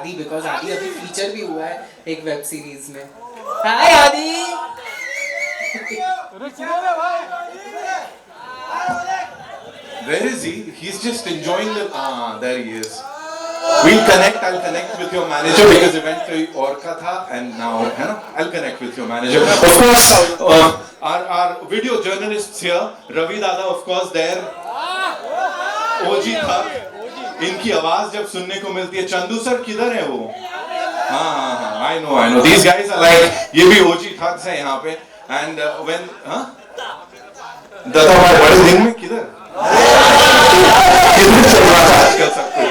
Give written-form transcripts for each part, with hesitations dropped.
आदि, बिकॉज आदि अभी फीचर भी हुआ है एक वेब सीरीज में. हाय आदि. Where is he? He's just enjoying the. There he is. We'll connect. I'll connect with your manager because event कोई और का था and now, है ना? I'll connect with your manager. Of course, our video journalists here, Ravi Dada, of course, there. OG था. इनकी आवाज जब सुनने को मिलती है, चंदू सर किधर है वो? हाँ, I know. These guys are like, ये भी OG thugs हैं यहाँ पे. And when, हाँ? दादा भाई बड़े दिन में किधर? किधर चल रहा था आजकल सब कुछ?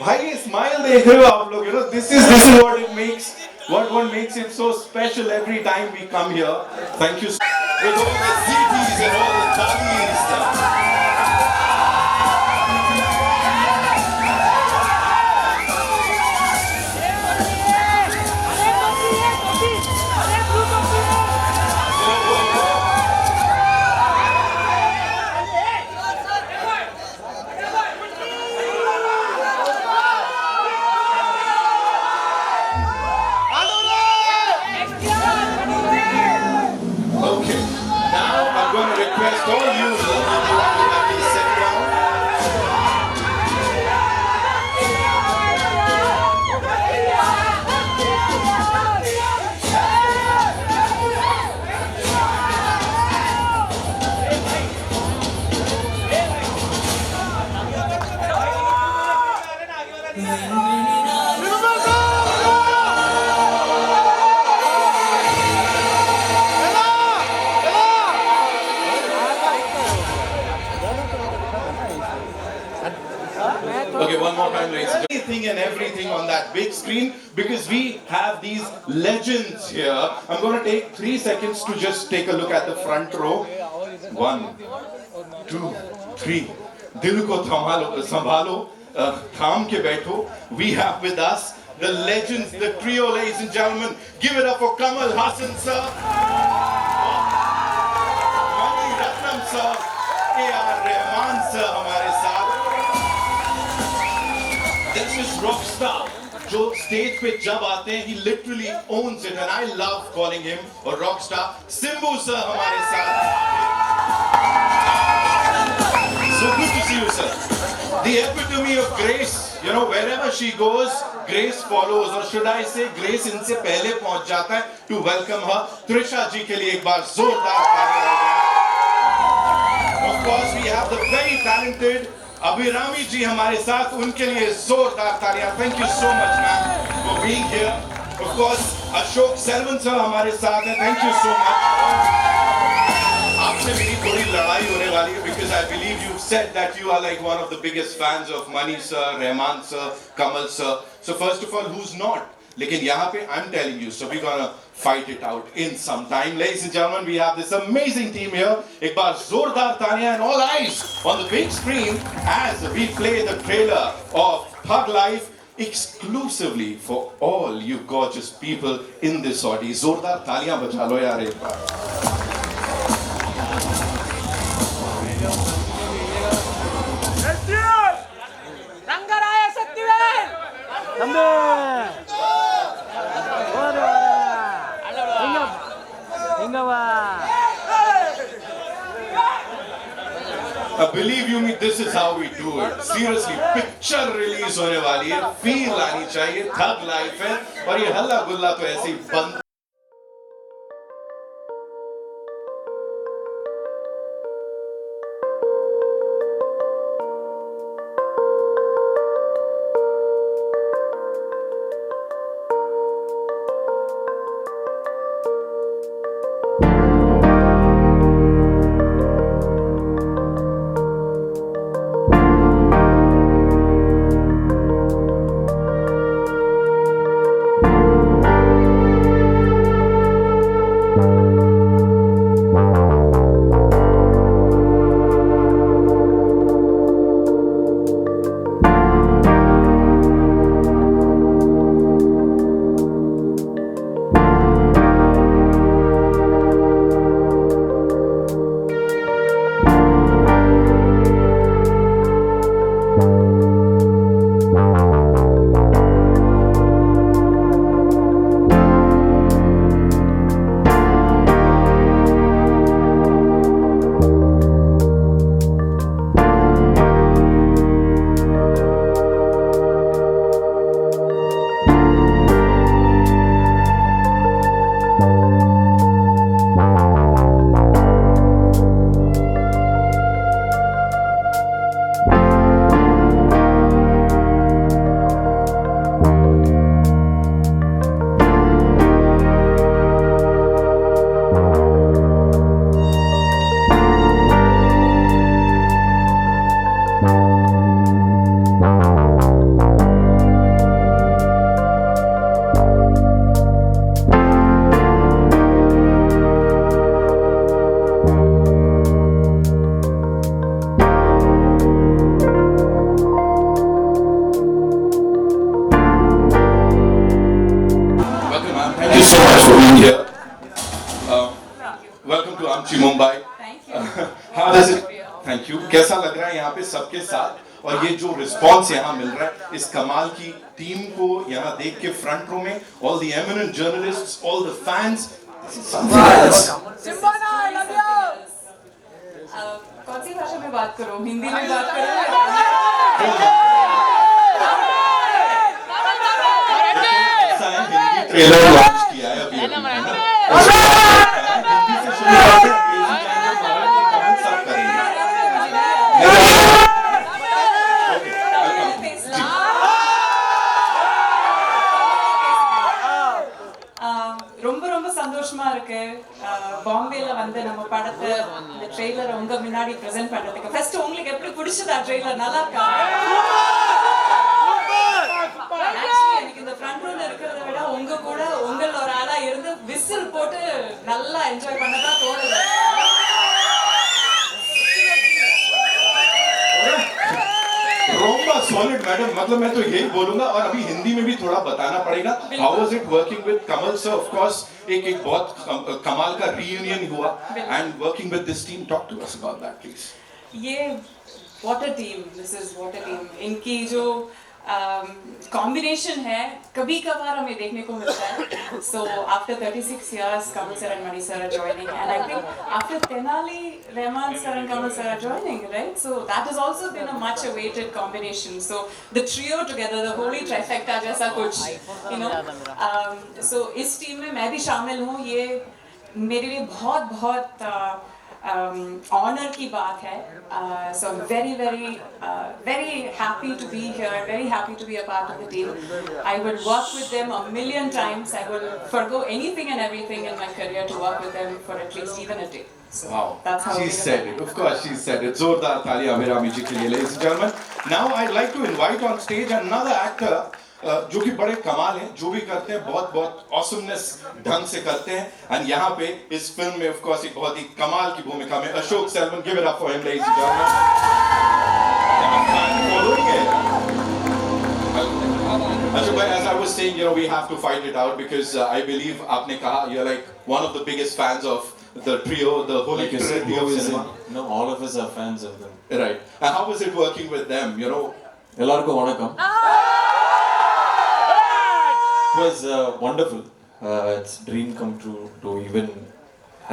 भाई ये स्माइल देख रहे हो आप लोग, you know, this is what it makes, what makes it so special every time we come here. Thank you. With all the CDs and all the Dalis. Okay, one more time, ladies. Anything and everything on that big screen because we have these legends here. I'm going to take 3 seconds to just take a look at the front row. 1, 2, 3. Dil ko sambhalo, tham ke baitho. We have with us the legends, the trio, ladies and gentlemen. Give it up for Kamal Haasan sir, Ratnam sir, Rahman sir हमारे साथ. This is rockstar. जो stage पे जब आते हैं, he literally owns it, and I love calling him a rockstar. Simbu sir हमारे साथ. So good to see you, sir. The epitome of grace. You know, wherever she goes, grace follows, or should I say, grace इनसे पहले पहुंच जाता है. To welcome her, Trisha जी के लिए एक बार जोरदार तालियां. Of course, we have the very talented Abhirami ji हमारे साथ, उनके लिए जोरदार तालियां. Thank you so much, ma'am, for being here. Of course, Ashok Selvan sir हमारे साथ हैं. Thank you so much. आपसे मेरी थोड़ी लड़ाई होने वाली है because I believe you said that you are like one of the biggest fans of Mani sir, Rahman sir, Kamal sir. So first of all, who's not? लेकिन यहाँ पे I'm telling you, so we're gonna fight it out in some time. Ladies and gentlemen, we have this amazing team here. एक बार जोरदार तालियां and all eyes on the big screen as we play the trailer of Thug Life exclusively for all you gorgeous people in this audience. जोरदार तालियां बजा लो यार एक बार. Believe you me, this is how we do it. Seriously, picture release होने वाली है, feel आनी चाहिए, Thug Life है, और ये हल्ला गुल्ला तो ऐसे ही बंद. Amchi Mumbai. Thank you. How does it? Thank you. कैसा लग रहा है यहाँ पे सबके साथ और ये जो रिस्पॉन्स यहाँ मिल रहा है इस कमाल की टीम को यहाँ देख के फ्रंट रो में all the eminent journalists, all the fans. This is something else. सिम्बाना, I love you. कौन सी भाषा में बात करो? हिंदी में बात करो? ऐसा है हिंदी ट्रेलर लॉन्च किया है अभी हिंदी से शुरू करते हैं अंग्रेजी जाएंगे भारत के कमेंट सब करेंगे ரொம்ப ரொம்ப சந்தோஷமா இருக்கு பாம்பேல வந்து நம்ம படத்தை இந்த ட்ரெய்லரை உங்க முன்னாடி பிரசன்ட் பண்றதுக்கு ஃபர்ஸ்ட் உங்களுக்கு எப்படி பிடிச்சதா ட்ரெய்லர் நல்லா இருக்கா எனக்கு இந்த ஃப்ரண்ட் ரோல இருக்கிறத விட உங்க கூட உங்கள ஒரு ஆளா இருந்து விசில் போட்டு நல்லா என்ஜாய் பண்ணதா தோணுது रोम्बा सॉलिड मैडम मतलब मैं तो यही बोलूंगा और अभी हिंदी में भी थोड़ा बताना पड़ेगा how was it working with Kamal sir of course एक बहुत कमाल का रीयूनियन हुआ and working with this team talk to us about that please ये what a team this is what a team इनकी जो कॉम्बिनेशन है कभी कभार हमें देखने को मिलता है so after 36 years Kamal sir and Mani sir are joining and I think after Tenali Rahman sir and Kamal sir are joining right so that has also been a much awaited combination so the trio together the holy trifecta jaisa kuch you know so इस team में मैं भी शामिल हूँ ये मेरे लिए बहुत बहुत honor की बात है so very happy to be here very happy to be a part of the team I would work with them a million times I will forgo anything and everything in my career to work with them for at least even a day so wow that's how she said it of course she said it zordar talia Amirami ji ke liye ladies and gentlemen now I'd like to invite on stage another actor जो कि बड़े कमाल हैं जो भी करते हैं बहुत बहुत ऑसमनेस ढंग से करते हैं एंड यहाँ पे इस फिल्म में ऑफ कोर्स एक बहुत ही कमाल की भूमिका में Ashok Selvan give it up for him ladies and gentleman Ashok bhai as I was saying you know we have to fight it out because I believe आपने कहा you're like one of the biggest fans of the trio the holy trinity of cinema no all of us are fans of them right and how was it working with them you know எல்லாருக்கும் வணக்கம் It was wonderful. It's a dream come true to even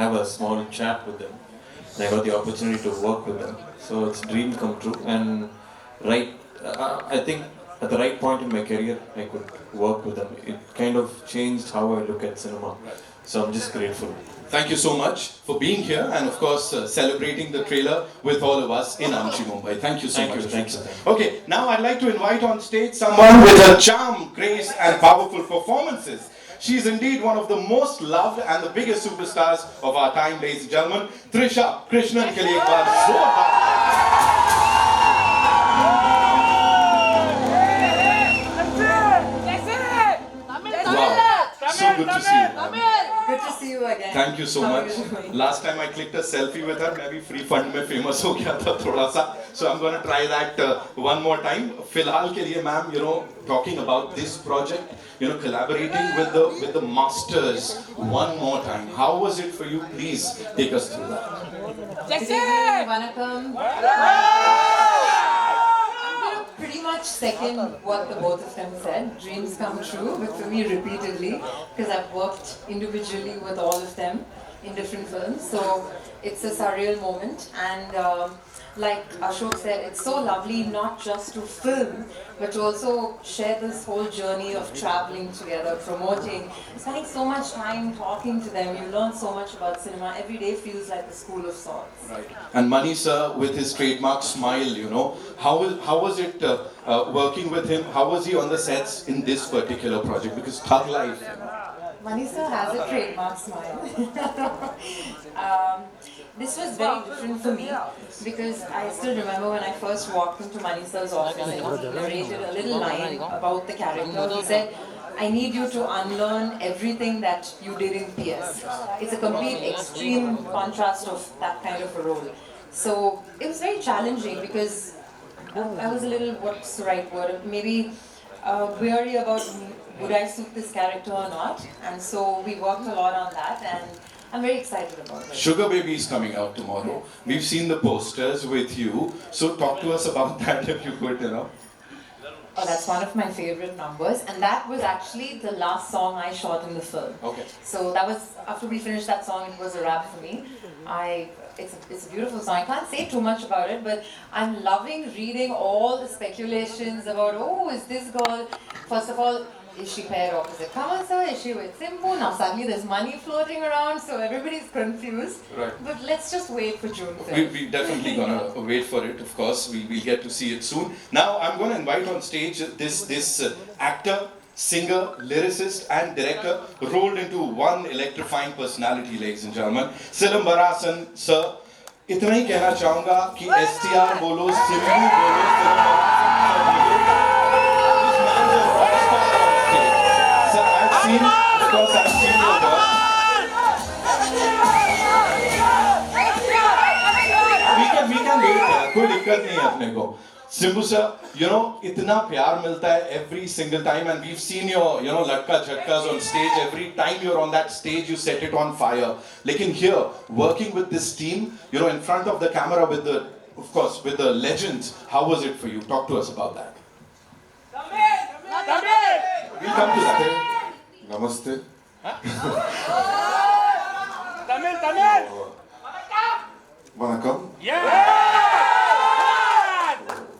have a small chat with them. And I got the opportunity to work with them. So it's a dream come true. And I think at the right point in my career, I could work with them. It kind of changed how I look at cinema. So I'm just grateful. Thank you so much for being here and of course celebrating the trailer with all of us in Amchi Mumbai. Thank you so much. Thank you. Okay, now I'd like to invite on stage someone with a charm, grace and powerful performances. She's indeed one of the most loved and the biggest superstars of our time, ladies and gentlemen. Trisha Krishnan ke liye ek baar zordar. Wow, so good to see you. good to see you again Thank you so much. Last time I clicked a selfie with her, मैं भी free fund में famous हो गया था थोड़ा सा. So I'm going to try that one more time. फिलहाल के लिए ma'am, you know, talking about this project, you know, collaborating with the masters one more time. How was it for you? Please take us through that. Vanakkam. Pretty much second what the both of them said. Dreams come true, but for me repeatedly, because I've worked individually with all of them in different films. So it's a surreal moment, and like Ashok said, it's so lovely not just to film, but to also share this whole journey of traveling together, promoting, spending so much time talking to them. You learn so much about cinema. Every day feels like a school of sorts. Right. And Mani sir with his trademark smile, you know, how was it working with him? How was he on the sets in this particular project? Because Thug Life, you know. Mani sir has a trademark smile. This was very different for me because I still remember when I first walked into Mani sir's office and he narrated a little line about the character. He said, I need you to unlearn everything that you did in PS. It's a complete extreme contrast of that kind of a role. So it was very challenging because I was a little, what's the right word, maybe weary about would I suit this character or not. And so we worked a lot on that, and I'm very excited about it. Sugar Baby is coming out tomorrow. We've seen the posters with you. So talk to us about that if you could, Oh, that's one of my favorite numbers, and that was actually the last song I shot in the film. Okay. So that was, after we finished that song, it was a wrap for me. It's a beautiful song. I can't say too much about it, but I'm loving reading all the speculations about, oh, is this girl, first of all, is she paired opposite Kamal sir? Is she with Simbu? Now suddenly there's money floating around, so everybody's confused. Right. But let's just wait for June 5th. We definitely gonna wait for it, of course. We'll get to see it soon. Now I'm gonna invite on stage this actor, singer, lyricist and director rolled into one electrifying personality, ladies and gentlemen. Silambarasan sir. इतना ही कहना चाहूँगा कि STR बोलो, सिम्बू बोलो, I've seen your work. We can wait यार, कोई दिक्कत नहीं है अपने को. Simbu sir, इतना प्यार मिलता है every single time, and we've seen your, ladka jhatkas on stage. Every time you're on that stage, you set it on fire. Lekin here, working with this team, in front of the camera with the legends, how was it for you? Talk to us about that. We'll come to that. Namaste. Tamil. Vanakkam.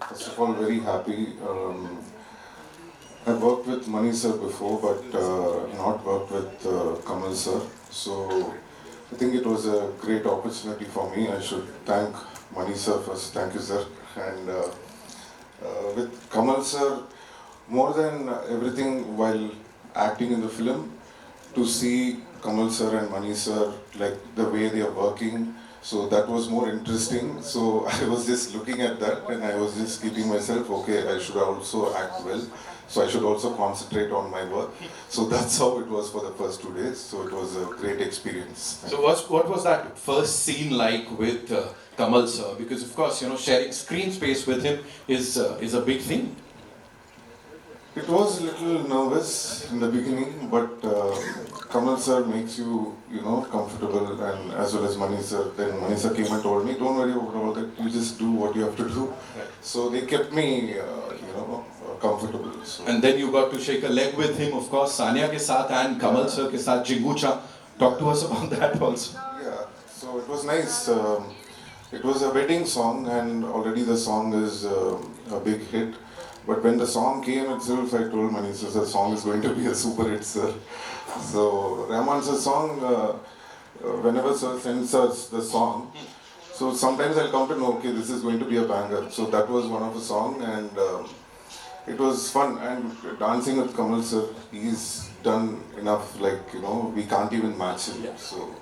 First of all, very happy. I've worked with Mani sir before, but not worked with Kamal sir. So I think it was a great opportunity for me. I should thank Mani sir first. Thank you, sir. And with Kamal sir, more than everything while acting in the film, to see Kamal sir and Mani sir, like the way they are working, so that was more interesting. So I was just looking at that and I was just keeping myself, okay, I should also act well, so I should also concentrate on my work. So that's how it was for the first 2 days. So it was a great experience. So what was that first scene like with Kamal sir? Because of course, sharing screen space with him is a big thing. It was a little nervous in the beginning, but Kamal sir makes you, comfortable, and as well as Mani sir. Then Mani sir came and told me, don't worry about it, you just do what you have to do. Right. So they kept me, comfortable. So. And then you got to shake a leg with him, of course, Sania ke saath and Kamal sir ke saath, Jingucha. Talk to us about that also. Yeah, so it was nice. It was a wedding song, and already the song is a big hit. But when the song came itself, I told Mani sir, the song is going to be a super hit, sir. So Rahman sir's song, whenever sir sends us the song, so sometimes I'll come to know, okay, this is going to be a banger. So that was one of the song, and it was fun. And dancing with Kamal sir, he's done enough, we can't even match him. Yeah. So,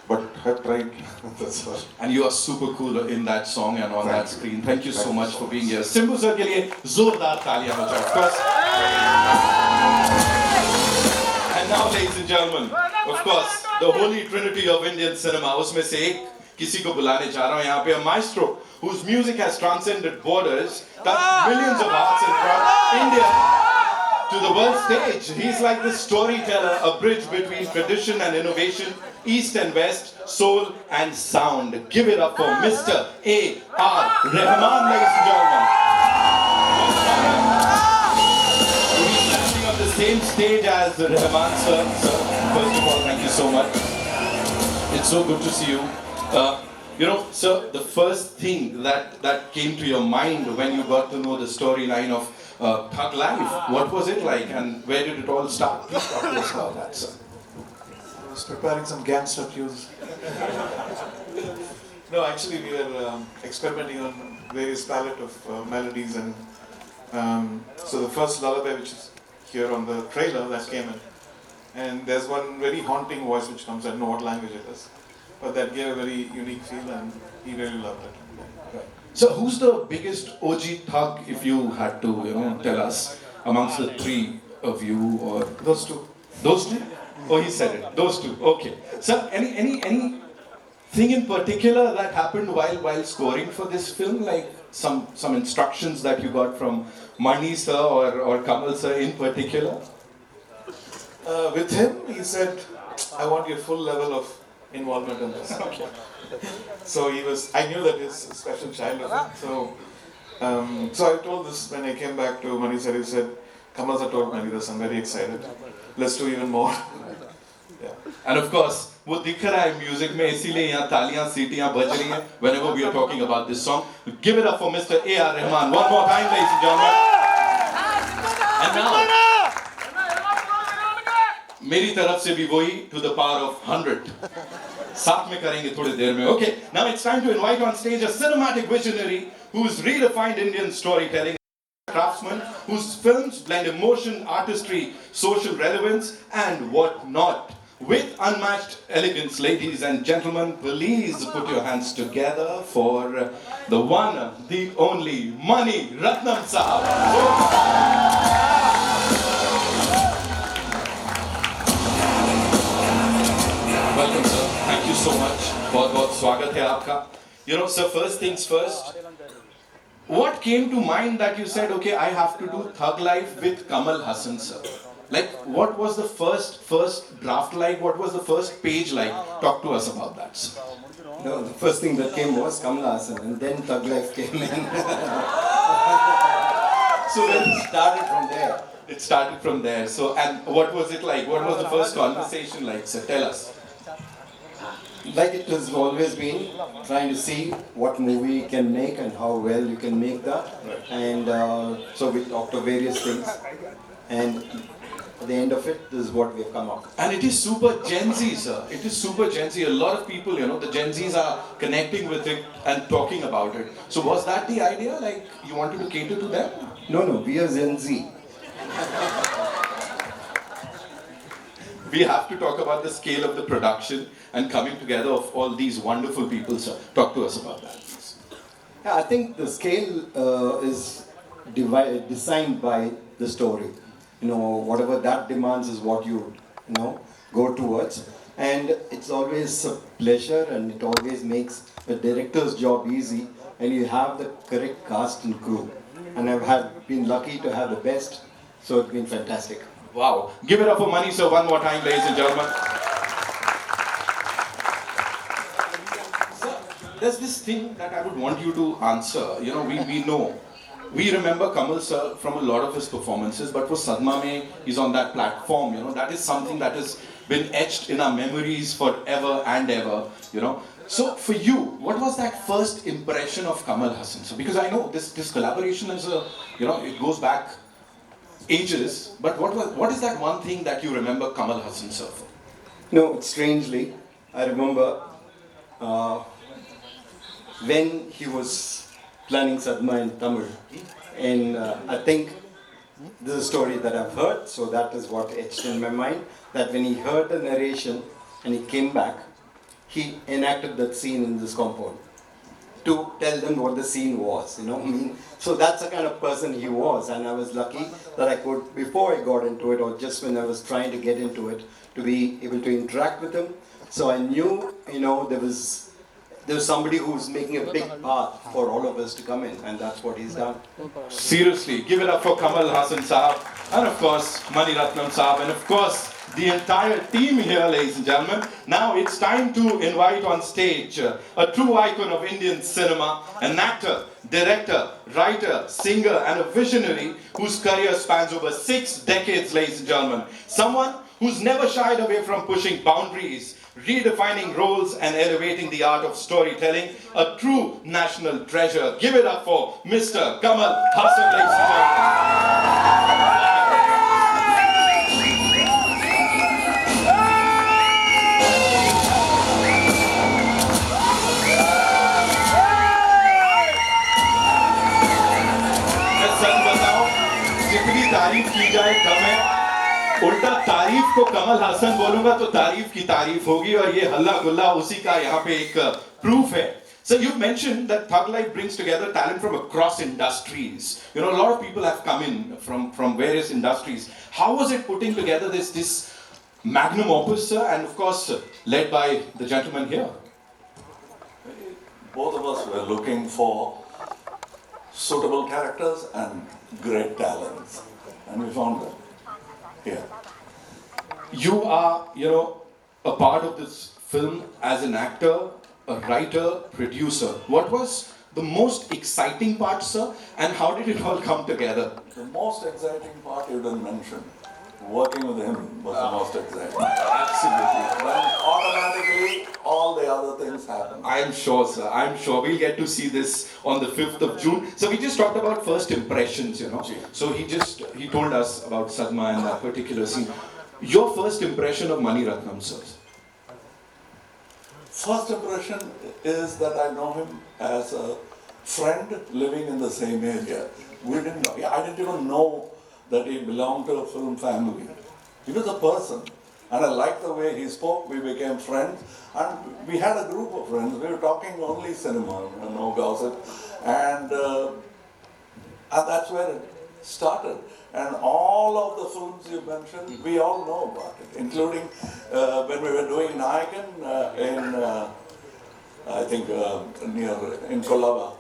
but I've tried, that's all. And you are super cool in that song and on that screen. Thank you so much for being here. Simbu sir ke liye zordar taaliyan ho jaye, of course. And now, ladies and gentlemen, of course, the holy trinity of Indian cinema. Usme se ek kisi ko bulane cha raha hu yahan pe, a maestro whose music has transcended borders, touched millions of hearts and brought India to the world stage. He's like the storyteller, a bridge between tradition and innovation, East and West, soul and sound. Give it up for Mr. A.R. Rahman, ladies and gentlemen. He's standing on the same stage as Rahman sir. First of all, thank you so much. It's so good to see you. Sir, the first thing that came to your mind when you got to know the storyline of Thug Life, what was it like and where did it all start? Please talk to us about that, sir. I was preparing some gangster cues. No, actually we were experimenting on various palette of melodies, and so the first lullaby, which is here on the trailer, that came in. And there's one very haunting voice which comes, I don't know what language it is, but that gave a very unique feel and he really loved it. Right. So who's the biggest OG thug, if you had to tell us, amongst the three of you? Or Those two. Those two? Oh, he said it. Those two. Okay. So anything in particular that happened while scoring for this film, like some instructions that you got from Mani sir or Kamal sir in particular? With him, he said, I want your full level of involvement in this. So I knew that he's a special child of it. So I told this when I came back to Mani sir, he said, Kamal sir told Mani this, I'm very excited. Let's do even more. Yeah. And of course, वो दिख रहा है music में, इसीलिए यहाँ तालियां सीटियां बज रही हैं whenever we are talking about this song. Give it up for Mr. A.R. Rahman one more time, ladies and gentlemen. And now, मेरी तरफ से भी वही to the power of 100. साथ में करेंगे थोड़ी देर में. Okay, now it's time to invite on stage a cinematic visionary who's redefined Indian storytelling. Craftsman whose films blend emotion, artistry, social relevance, and what-not. With unmatched elegance, ladies and gentlemen, please put your hands together for the one, the only, Mani Ratnam Sahab. Welcome, sir. Thank you so much. बहुत-बहुत स्वागत है आपका. You know, sir, first things first. What came to mind that you said, okay, I have to do Thug Life with Kamal Haasan sir? Like, what was the first draft like? What was the first page like? Talk to us about that, sir. No, the first thing that came was Kamal Haasan, and then Thug Life came in. So then it started from there. It started from there. So, and what was it like? What was the first conversation like, sir? Tell us. Like it has always been, trying to see what movie you can make and how well you can make that. And so we talked of various things. And at the end of it, this is what we have come up. And it is super Gen Z, sir. It is super Gen Z. A lot of people, you know, the Gen Zs are connecting with it and talking about it. So was that the idea? Like, you wanted to cater to them? No, we are Gen Z. We have to talk about the scale of the production and coming together of all these wonderful people, sir. Talk to us about that, please. Yeah, I think the scale is designed by the story. You know, whatever that demands is what you go towards. And it's always a pleasure, and it always makes the director's job easy, and you have the correct cast and crew. And I've been lucky to have the best, so it's been fantastic. Wow. Give it up for Mani, sir, one more time, ladies and gentlemen. Sir, there's this thing that I would want you to answer. You know, we know. We remember Kamal sir from a lot of his performances, but for Sadma Mein, he's on that platform, you know, that is something that has been etched in our memories forever and ever, you know. So for you, what was that first impression of Kamal Haasan? So because I know this collaboration is it goes back ages, but what is that one thing that you remember Kamal Haasan sir for? No, strangely, I remember when he was planning Sadma in Tamil, and I think this is a story that I've heard, so that is what etched in my mind, that when he heard the narration and he came back, he enacted that scene in this compound to tell them what the scene was, you know what I mean? So that's the kind of person he was, and I was lucky that I could, before I got into it, or just when I was trying to get into it, to be able to interact with him. So I knew, there was somebody who's making a big path for all of us to come in, and that's what he's done. Seriously, give it up for Kamal Haasan Sahab, and of course, Mani Ratnam Sahab, and of course, the entire team here, ladies and gentlemen. Now it's time to invite on stage a true icon of Indian cinema, an actor, director, writer, singer, and a visionary whose career spans over 6 decades, ladies and gentlemen. Someone who's never shied away from pushing boundaries, redefining roles, and elevating the art of storytelling. A true national treasure. Give it up for Mr. Kamal Haasan, ladies and gentlemen. जितनी तारीफ की जाए कम है, उल्टा तारीफ को कमल हासन बोलूंगा तो तारीफ की तारीफ होगी, और ये हल्ला गुल्ला उसी का यहाँ पे एक proof है. So you've mentioned that Thug Life brings together talent from across industries. You know, a lot of people have come in from various industries. How was it putting together this magnum opus, sir, and of course led by the gentleman here? Both of us were looking for suitable characters and great talents, and we found them here. You are, a part of this film as an actor, a writer, producer. What was the most exciting part, sir, and how did it all come together? The most exciting part you didn't mention. Working with him was the most exciting. Absolutely. Then automatically all the other things happen. I'm sure, sir. I'm sure we'll get to see this on the 5th of June. So we just talked about first impressions, you know. So he told us about Sadma and that particular scene. Your first impression of Mani Ratnam, sir? First impression is that I know him as a friend living in the same area. We didn't know. I didn't even know that he belonged to a film family. He was a person, and I liked the way he spoke. We became friends, and we had a group of friends. We were talking only cinema, no gossip, and that's where it started. And all of the films you mentioned, we all know about it, including when we were doing Nayakan in, I think, in Kolaba.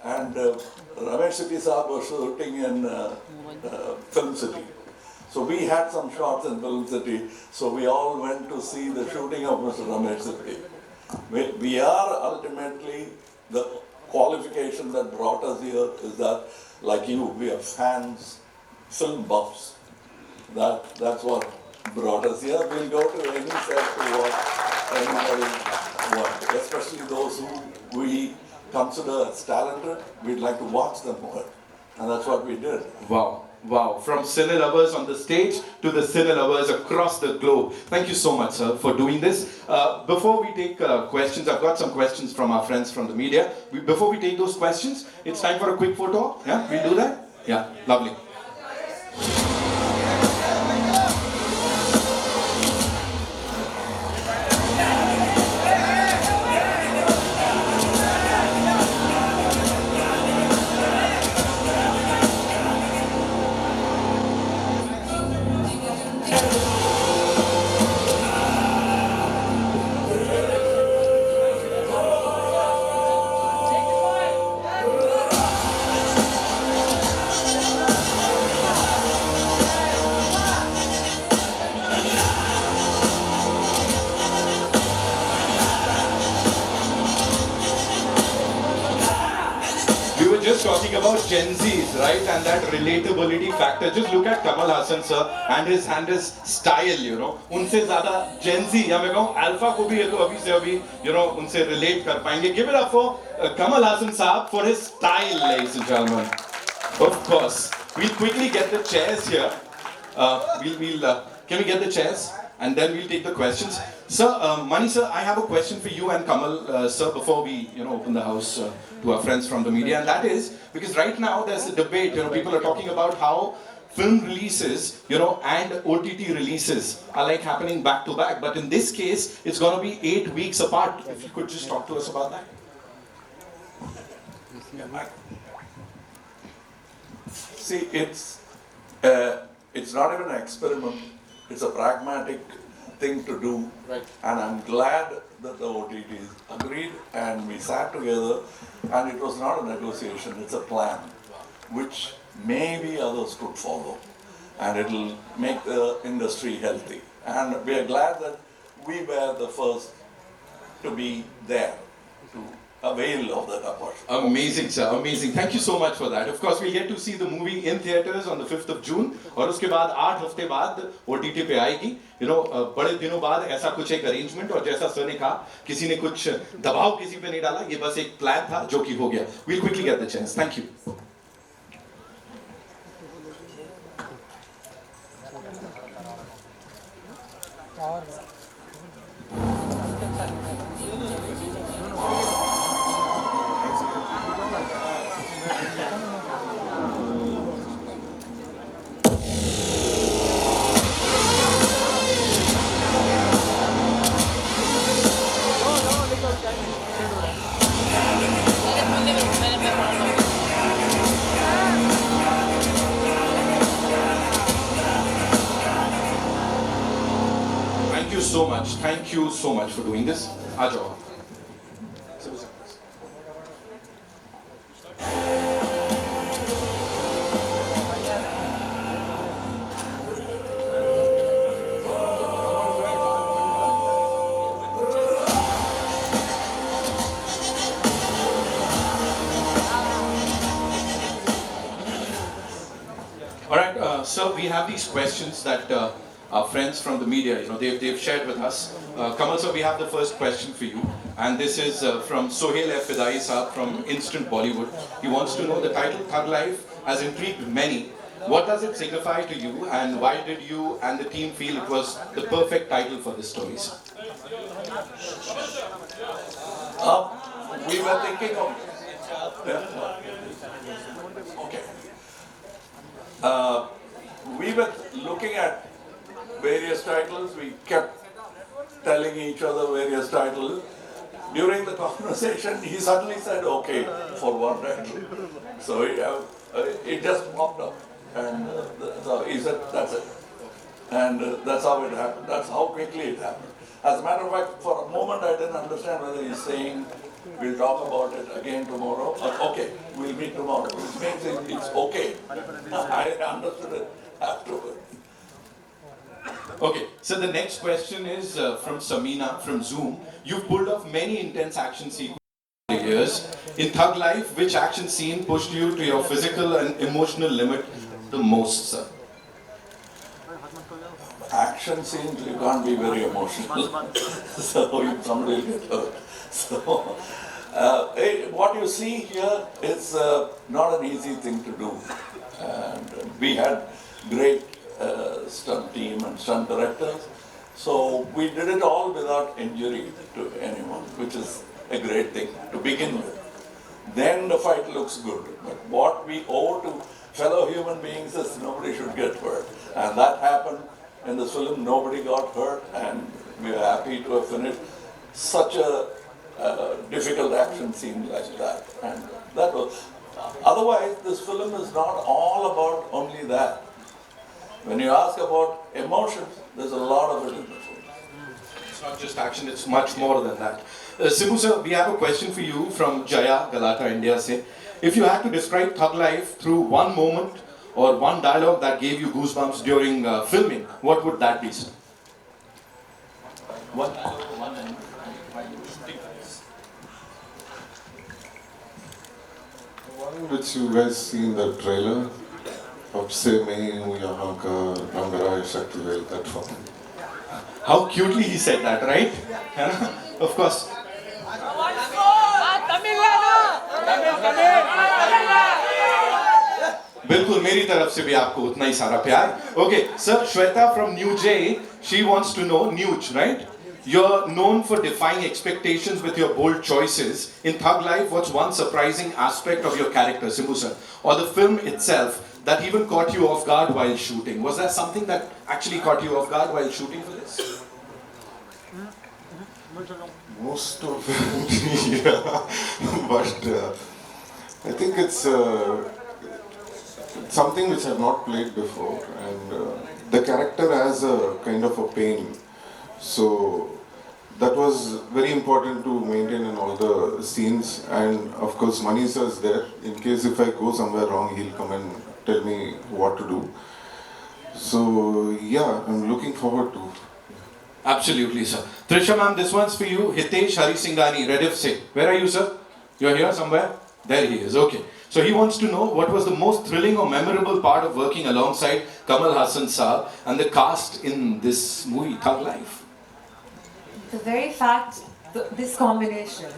And Ramesh City Saab was shooting in Film City. So we had some shots in Film City, so we all went to see the shooting of Mr. Ramesh City. We are ultimately, the qualification that brought us here is that, like you, we are fans, film buffs. That's what brought us here. We'll go to any set to watch anybody work, especially those who we consider as talented. We'd like to watch them work, and that's what we did. Wow. Wow. From cine lovers on the stage to the cine lovers across the globe. Thank you so much, sir, for doing this. Before we take questions, I've got some questions from our friends from the media. Before we take those questions, it's time for a quick photo. Yeah, we'll do that? Yeah, lovely. Just talking about Gen Zs, right, and that relatability factor. Just look at Kamal Haasan sir and his style, you know. उनसे ज़्यादा Gen Z या मैं कहूँ Alpha को भी ये तो अभी से अभी, you know, उनसे relate कर पाएंगे. Give it up for Kamal Haasan साहब for his style, ladies and gentlemen. Of course, we'll quickly get the chairs here. Can we get the chairs? And then we'll take the questions. Sir, Mani sir, I have a question for you and Kamal sir before we, you know, open the house to our friends from the media. And that is, because right now there's a debate, you know, people are talking about how film releases, you know, and OTT releases are like happening back to back. But in this case, it's going to be 8 weeks apart. If you could just talk to us about that. See, it's not even an experiment. It's a pragmatic thing to do. Right. And I'm glad that the OTTs agreed and we sat together, and it was not a negotiation, it's a plan, which maybe others could follow. And it'll make the industry healthy. And we are glad that we were the first to be there, to avail of that opportunity. Amazing, sir. Amazing. Thank you so much for that. Of course, we'll get to see the movie in theaters on the 5th of June. और उसके बाद 8 हफ्ते बाद OTT पे आएगी. You know, बड़े दिनों बाद ऐसा कुछ एक arrangement, और जैसा सर ने कहा, किसी ने कुछ दबाव किसी पे नहीं डाला. ये बस एक plan था जो कि हो गया. We'll quickly get the chance. Thank you. Thank you so much for doing this. आ जाओ. So we have these questions that our friends from the media, they've shared with us. Kamal sir, we have the first question for you, and this is from Sohail F. Fidai Saab from Instant Bollywood. He wants to know the title Thug Life has intrigued many. What does it signify to you, and why did you and the team feel it was the perfect title for this story, sir? We were thinking of. Okay. We were looking at various titles. We kept telling each other various titles. During the conversation, he suddenly said, "Okay," for one title. So it just popped up, and so he said, "That's it," and that's how it happened. That's how quickly it happened. As a matter of fact, for a moment, I didn't understand whether he's saying, "We'll talk about it again tomorrow," or "Okay, we'll meet tomorrow," which means it's okay. I understood it afterward. Okay, so the next question is from Samina from Zoom. You've pulled off many intense action sequences over the years. In Thug Life, which action scene pushed you to your physical and emotional limit the most, sir? Action scenes, you can't be very emotional. So if somebody will get hurt. So what you see here is not an easy thing to do. And we had great stunt team and stunt directors. So we did it all without injury to anyone, which is a great thing to begin with. Then the fight looks good. But what we owe to fellow human beings is nobody should get hurt. And that happened in this film. Nobody got hurt, and we are happy to have finished such a difficult action scene like that. And that was. Otherwise, this film is not all about only that. When you ask about emotions, there's a lot of it in the film. It's not just action, it's much more than that. Sibu sir, we have a question for you from Jaya, Galata, India. Say, if you had to describe Thug Life through one moment or one dialogue that gave you goosebumps during filming, what would that be, sir? One dialogue, one line. One which you guys see in the trailer of "Se Main Hu Yahan Ka Rangara Shaktivel," that one. How cutely he said that, right? Of course. बिल्कुल मेरी तरफ से भी आपको उतना ही सारा प्यार. Okay, sir, Shweta from New J, she wants to know, Nuj, right? You're known for defying expectations with your bold choices. In Thug Life, what's one surprising aspect of your character, Simbu sir, or the film itself that even caught you off guard while shooting? Was there something that actually caught you off guard while shooting for this? Most of it, yeah. But I think it's something which I've not played before, and the character has a kind of a pain. So that was very important to maintain in all the scenes, and of course Mani sir is there. In case if I go somewhere wrong, he'll come and tell me what to do. So yeah, I'm looking forward to. Absolutely, sir. Trisha ma'am, this one's for you. Hitesh Harisinghani, Rediff Singh. Where are you, sir? You're here somewhere? There he is, okay. So he wants to know what was the most thrilling or memorable part of working alongside Kamal Haasan Saab and the cast in this movie, Thug Life? The very fact, this combination,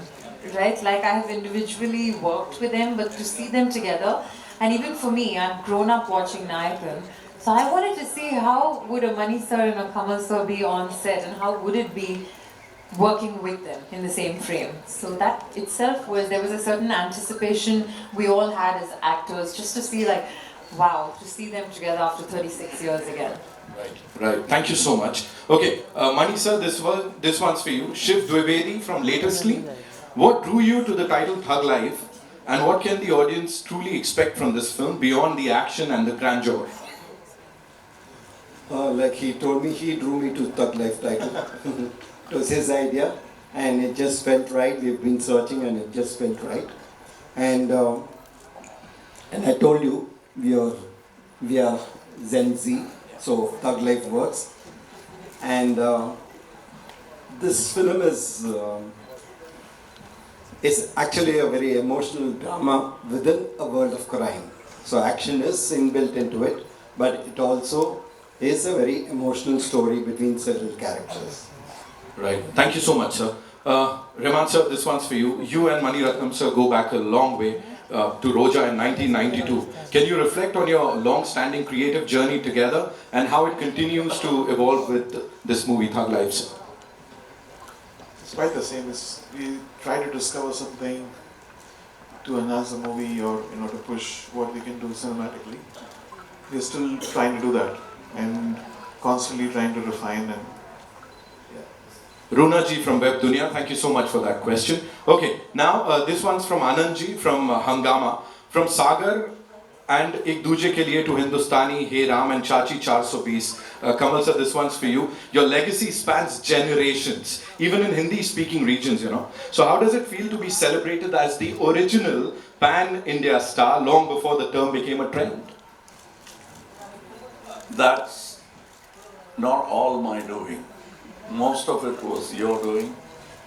right? Like I have individually worked with them, but to see them together, and even for me, I've grown up watching Nayakan. So I wanted to see how would a Mani sir and a Kamal sir be on set, and how would it be working with them in the same frame. So that itself there was a certain anticipation we all had as actors, just to see like, wow, to see them together after 36 years again. Right. Thank you so much. Okay, Mani sir, this one's for you. Shiv Dwivedi from Latestly. What drew you to the title Thug Life, and what can the audience truly expect from this film beyond the action and the grandeur? Like he told me, he drew me to Thug Life title. It was his idea, and it just felt right. We've been searching, and it just felt right. And I told you, we are Gen Z, so Thug Life works. And this film is actually a very emotional drama within a world of crime. So action is inbuilt into it. but it also is a very emotional story between several characters. Right. Thank you so much, sir. Reman sir, this one's for you. You and Mani Ratnam sir go back a long way to Roja in 1992. Can you reflect on your long-standing creative journey together and how it continues to evolve with this movie, Thug Life, sir? It's quite the same. We try to discover something to enhance the movie or to push what we can do cinematically. We're still trying to do that and constantly trying to refine and Runa ji from Web Dunia, thank you so much for that question. Okay, now this one's from Anand ji from Hangama. From Sagar and Ek Duje Ke Liye to Hindustani, Hey Ram and Chachi 420. Kamal sir, this one's for you. Your legacy spans generations, even in Hindi-speaking regions, So how does it feel to be celebrated as the original pan-India star long before the term became a trend? That's not all my doing. Most of it was your doing,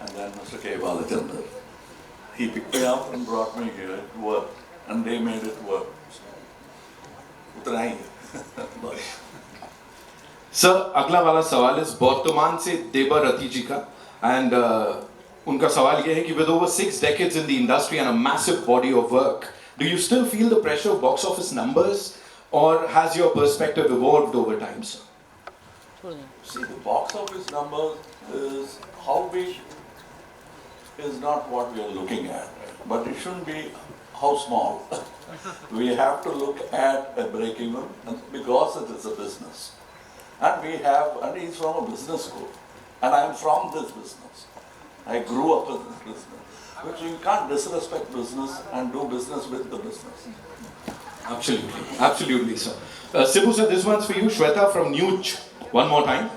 and then Mr. K. Balachandar. He picked me up and brought me here. It worked, and they made it work. उतना ही है. Sir अगला वाला सवाल इस वर्तमान से देबा रति जी का एंड उनका सवाल ये है कि with over 6 decades in the industry and a massive body of work, do you still feel the pressure of box office numbers or has your perspective evolved over time, sir? See, the box office numbers is how big is not what we are looking at, but it shouldn't be how small. We have to look at a break-even because it is a business. And he's from a business school, and I am from this business. I grew up in this business, which you can't disrespect business and do business with the business. Absolutely, sir. Sibu sir, this one's for you. Shweta from Nuj. One more time.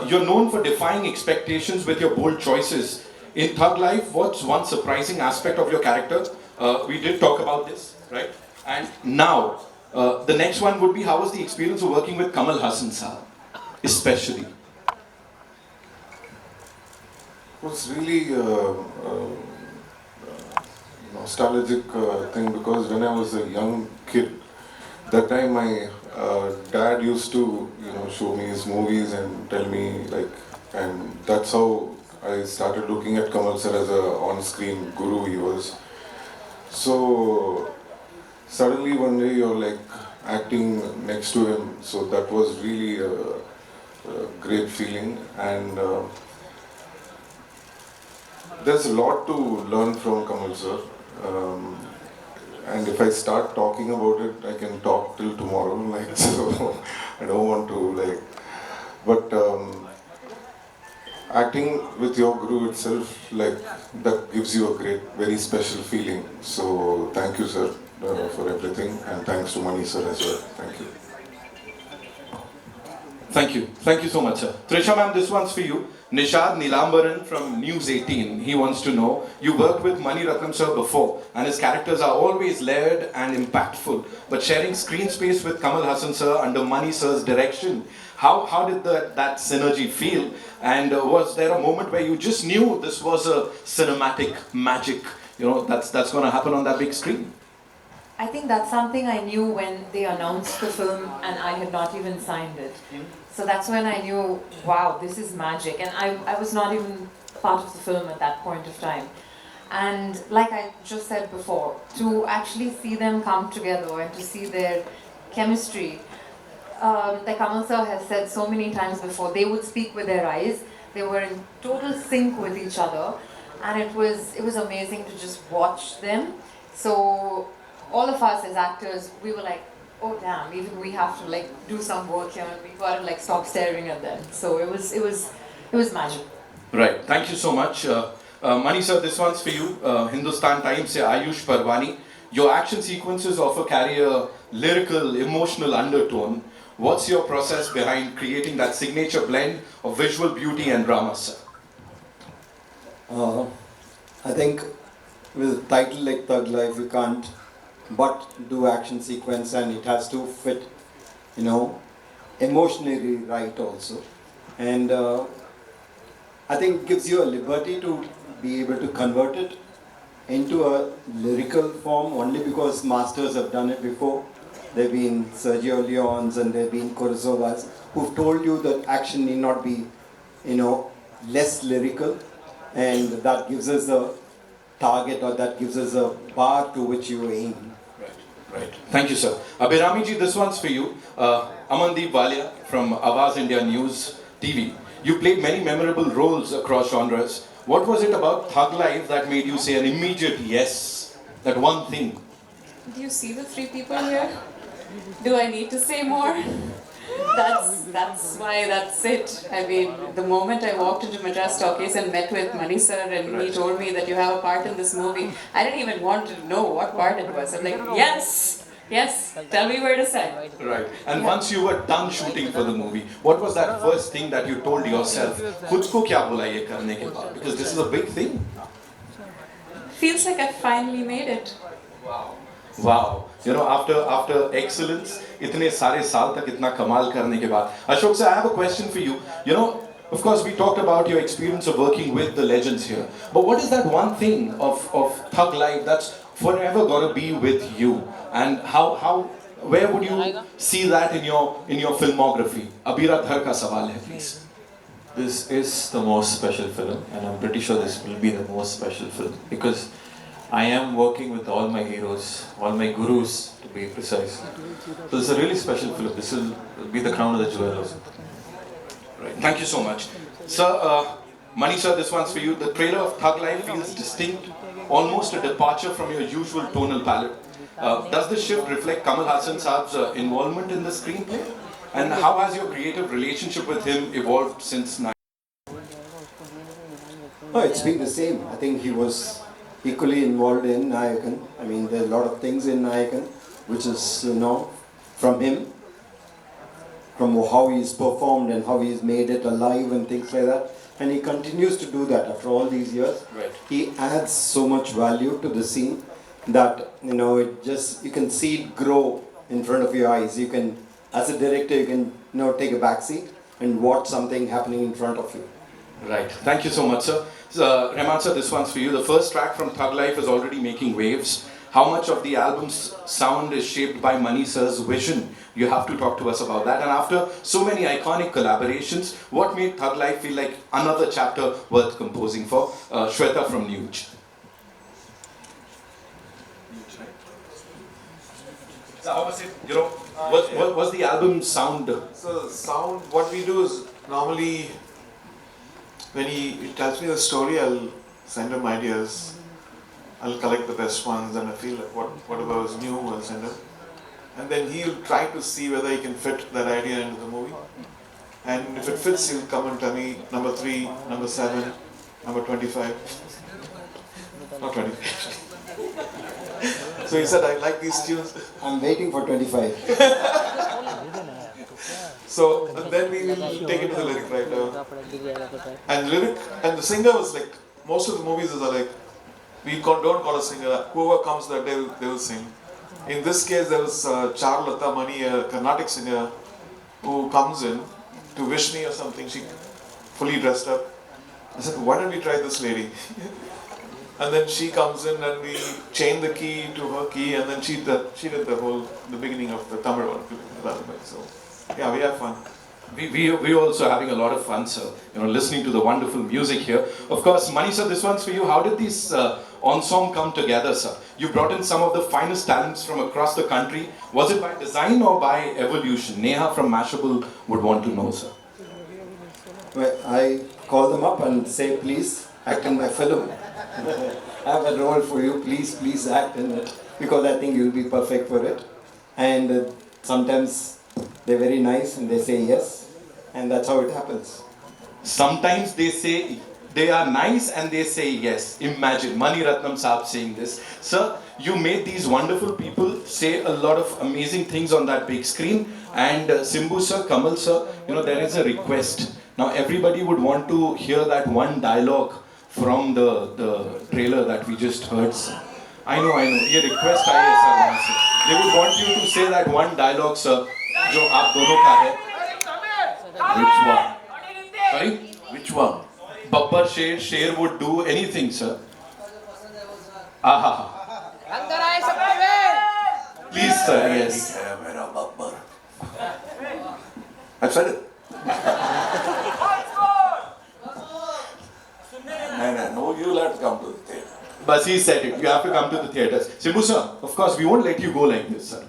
You're known for defying expectations with your bold choices. In Thug Life, what's one surprising aspect of your character? We did talk about this, right? And now, the next one would be, how was the experience of working with Kamal Haasan sir, especially? It was really nostalgic thing because when I was a young kid, that time my dad used to show me his movies and tell me and that's how I started looking at Kamal sir as a on-screen guru he was. So suddenly one day you're acting next to him, so that was really a great feeling, and there's a lot to learn from Kamal sir. And if I start talking about it, I can talk till tomorrow, so I don't want to but acting with your guru itself, that gives you a great, very special feeling. So thank you, sir, for everything, and thanks to Mani sir as well. Thank you. Thank you so much, sir. Trisha ma'am, this one's for you. Nishad Nilambaran from News 18, he wants to know, you worked with Mani Ratnam sir before and his characters are always layered and impactful, but sharing screen space with Kamal Haasan sir under Mani sir's direction, how did that synergy feel, and was there a moment where you just knew this was a cinematic magic, that's going to happen on that big screen? I think that's something I knew when they announced the film and I had not even signed it. So that's when I knew, wow, this is magic. And I was not even part of the film at that point of time. And like I just said before, to actually see them come together and to see their chemistry, like Kamal sir has said so many times before, they would speak with their eyes. They were in total sync with each other. And it was amazing to just watch them. So all of us as actors, we were like, oh damn, even we have to do some work here, and we got to stop staring at them. So it was magic. Right, thank you so much. Mani sir, this one's for you. Hindustan Times se Ayush Parwani. Your action sequences often carry a lyrical, emotional undertone. What's your process behind creating that signature blend of visual beauty and drama, sir? I think with a title like Thug Life, you can't but do action sequence, and it has to fit, emotionally right also. And I think it gives you a liberty to be able to convert it into a lyrical form only because masters have done it before. there have been Sergio Leones, and there have been Kurosawas who've told you that action need not be, less lyrical, and that gives us a target, or that gives us a bar to which you aim. Right. Thank you, sir. Abhirami ji, this one's for you. Amandeep Walia from Awaz India News TV. You played many memorable roles across genres. What was it about Thug Life that made you say an immediate yes? That one thing. Do you see the three people here? Do I need to say more? That's why that's it. I mean, the moment I walked into Madras Talkies and met with Mani sir and he told me that you have a part in this movie, I didn't even want to know what part it was. I'm like, yes, tell me where to sign. Right. And once you were done shooting for the movie, what was that first thing that you told yourself? खुद को क्या बोला ये करने के बाद? Because this is a big thing. Feels like I finally made it. Wow. After excellence, इतने सारे साल तक इतना कमाल करने के बाद. Ashok sir, I have a question for you. Of course we talked about your experience of working with the legends here. But what is that one thing of Thug Life that's forever gonna be with you? And where would you see that in your filmography? Abira Dhar ka sawal hai, please. This is the most special film, and I'm pretty sure this will be the most special film because I am working with all my heroes, all my gurus to be precise. So it's a really special film. This will be the crown of the jewel also. Right. Thank you so much. Sir, Mani sir, this one's for you. The trailer of Thug Life feels distinct, almost a departure from your usual tonal palette. Does this shift reflect Kamal Haasan Saab's involvement in the screenplay? And how has your creative relationship with him evolved since now? No, it's been the same. I think he was equally involved in Nayakan. I mean, there are a lot of things in Nayakan which is, from him, from how he's performed and how he's made it alive and things like that. And he continues to do that after all these years. Right. He adds so much value to the scene that, you can see it grow in front of your eyes. You can, as a director, you can, take a back seat and watch something happening in front of you. Right. Thank you so much, sir. Rahman sir, this one's for you. The first track from Thug Life is already making waves. How much of the album's sound is shaped by Mani sir's vision? You have to talk to us about that. And after so many iconic collaborations, what made Thug Life feel like another chapter worth composing for? Shweta from Nuj. So how was it? Was the album sound? So sound, what we do is normally when he tells me the story, I'll send him ideas. I'll collect the best ones, and I feel like whatever is new, I'll send him. And then he'll try to see whether he can fit that idea into the movie. And if it fits, he'll come and tell me number 3, number 7, number 25. Not 25. So he said, I like these tunes. I'm waiting for 25. So and then we will take it to the lyric writer. And the singer was like, most of the movies are like, we don't call a singer, whoever comes that day, they will sing. In this case, there was Charlata Mani, a Carnatic singer, who comes in to wish me or something. She fully dressed up. I said, why don't we try this lady? And then she comes in and we chain the key to her key, and then she did the beginning of the Tamil one. So yeah, we have fun. We also having a lot of fun, sir. Listening to the wonderful music here. Of course, Mani sir, this one's for you. How did this ensemble come together, sir? You brought in some of the finest talents from across the country. Was it by design or by evolution? Neha from Mashable would want to know, sir. Well, I call them up and say, please act in my film. I have a role for you, please act in it, because I think you'll be perfect for it. And sometimes they're very nice and they say yes, and that's how it happens. Sometimes they say they are nice and they say yes. Imagine Mani Ratnam Saab saying this. Sir, you made these wonderful people say a lot of amazing things on that big screen. And Simbu sir, Kamal sir, there is a request. Now everybody would want to hear that one dialogue from the trailer that we just heard, sir. I know. Ye request aayi hai, sir, yahan se. They would want you to say that one dialogue, sir, jo aap dono ka hai. Which one? Sorry? Which one? Babbar Sher would do anything, sir. Aha. Please, sir, yes. said it. No, you'll have to come to the theatre. But he said it. You have to come to the theatres. Simbu sir, of course, we won't let you go like this, sir.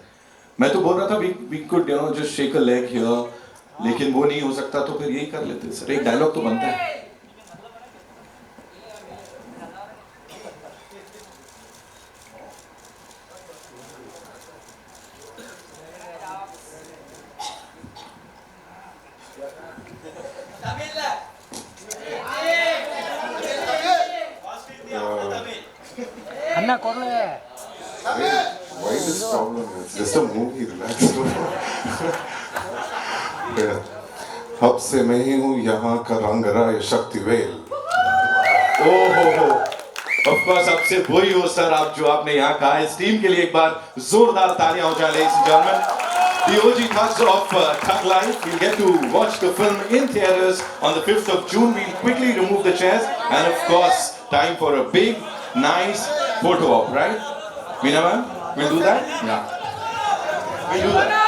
मैं तो बोल रहा था we could just shake a leg here, लेकिन वो नहीं हो सकता तो फिर यही कर लेते सर. एक डायलॉग तो बनता है. Why this problem? It's just a movie, relax. अब से मैं ही हूँ यहाँ का रंगरा ये शक्तिवेल. ओहो, of course, अब से वही हो सर आप जो आपने यहाँ कहा. इस टीम के लिए एक बार जोरदार तालियां हो जाए, ladies and gentlemen. The OG thugs of Thug Life. We'll get to watch the film in theatres on the 5th of June. We'll quickly remove the chairs and of course, time for a big, nice photo op, right? Meena ma'am, we'll do that? Yeah. We'll do that.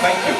Thank you.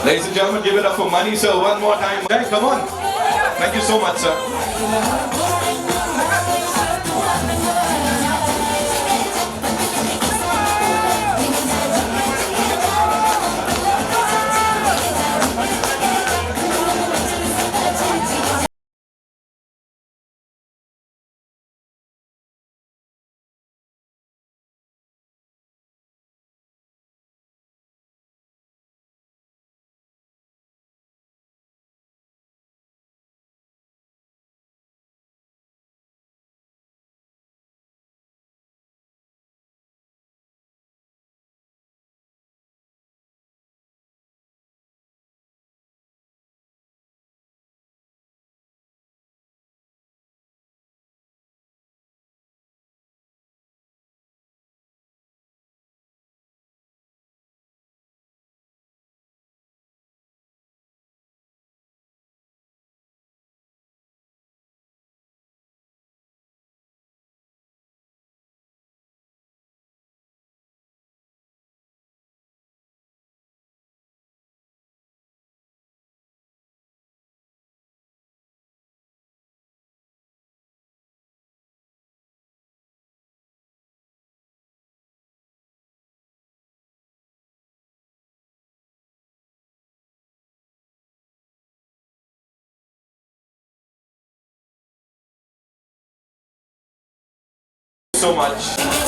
Ladies and gentlemen, give it up for Money Sir one more time. Hey, come on. Thank you so much, sir. so much.